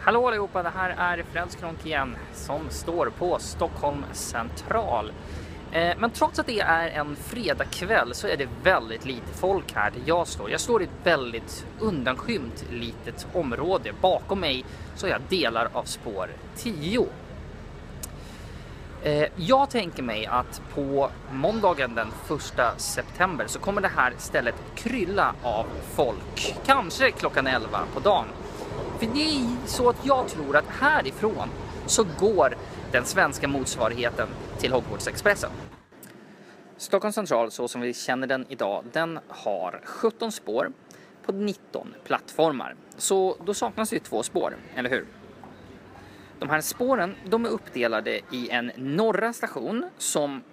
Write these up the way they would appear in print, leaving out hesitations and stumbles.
Hallå allihopa, det här är Freds Kronk igen som står på Stockholm central. Men trots att det är en fredagkväll så är det väldigt lite folk här där jag står. Jag står i ett väldigt undanskymt litet område. Bakom mig så har jag delar av spår 10. Jag tänker mig att på måndagen den 1 september så kommer det här stället krylla av folk. Kanske klockan 11 på dagen. För det är så att jag tror att härifrån så går den svenska motsvarigheten till Hogwarts-expressen. Stockholm central, så som vi känner den idag, den har 17 spår på 19 plattformar. Så då saknas det ju 2 spår, eller hur? De här spåren, de är uppdelade i en norra station som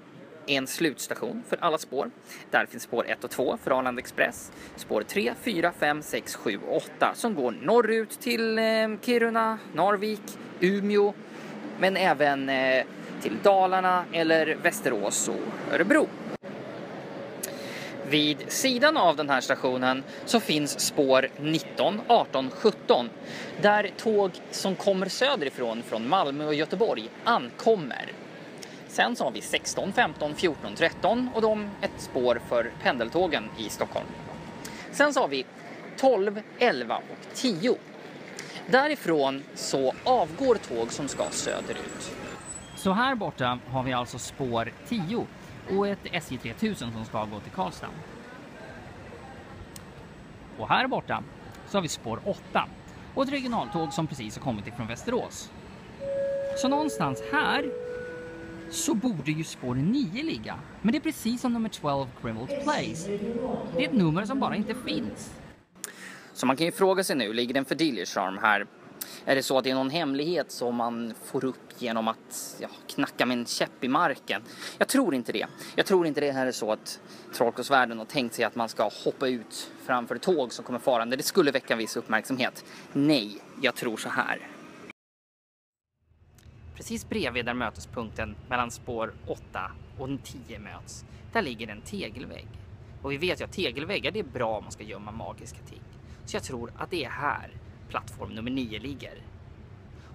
är en slutstation för alla spår. Där finns spår 1 och 2 för Arlanda Express. Spår 3, 4, 5, 6, 7 och 8 som går norrut till Kiruna, Narvik, Umeå. Men även till Dalarna eller Västerås och Örebro. Vid sidan av den här stationen så finns spår 19, 18, 17 där tåg som kommer söderifrån från Malmö och Göteborg ankommer. Sen så har vi 16, 15, 14, 13 och de ett spår för pendeltågen i Stockholm. Sen så har vi 12, 11 och 10. Därifrån så avgår tåg som ska söderut. Så här borta har vi alltså spår 10 och ett SJ 3000 som ska gå till Karlstad. Och här borta så har vi spår 8 och ett regionaltåg som precis har kommit ifrån Västerås. Så någonstans här så borde ju spår 9 ligga. Men det är precis som nummer 12 Grimald Place. Det är ett nummer som bara inte finns. Så man kan ju fråga sig nu, ligger det en Fidelius-charm här? Är det så att det är någon hemlighet som man får upp genom att knacka med en käpp i marken? Jag tror inte det. Jag tror inte det här är så att Trollkarlsvärlden har tänkt sig att man ska hoppa ut framför tåg som kommer farande. Det skulle väcka en viss uppmärksamhet. Nej, jag tror så här. Precis bredvid där mötespunkten mellan spår 8 och 10 möts, där ligger en tegelvägg. Och vi vet ju att tegelväggar det är bra om man ska gömma magiska ting. Så jag tror att det är här plattform nummer 9 ligger.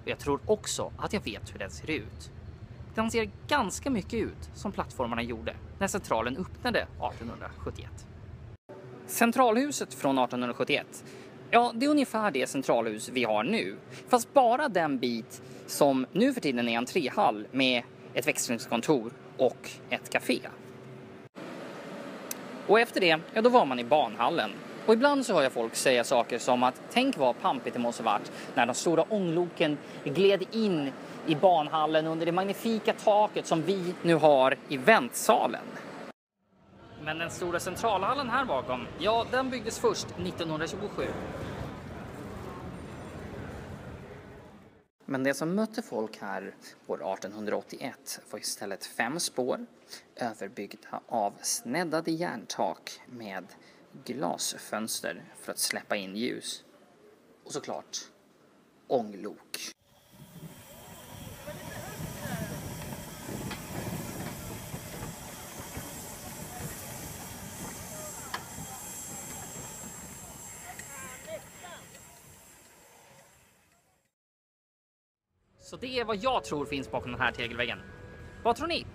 Och jag tror också att jag vet hur den ser ut. Den ser ganska mycket ut som plattformarna gjorde när centralen öppnade 1871. Centralhuset från 1871, ja, det är ungefär det centralhus vi har nu. Fast bara den bit som nu för tiden är en entréhall med ett växlingskontor och ett café. Och efter det, ja då var man i banhallen. Och ibland så hör jag folk säga saker som att tänk vad pampigt det måste varit när de stora ångloken gled in i banhallen under det magnifika taket som vi nu har i väntsalen. Men den stora centralhallen här bakom, ja den byggdes först 1927. Men det som mötte folk här år 1881 var istället 5 spår överbyggda av snäddade järntak med glasfönster för att släppa in ljus. Och såklart ånglok. Så det är vad jag tror finns bakom den här tegelväggen. Vad tror ni?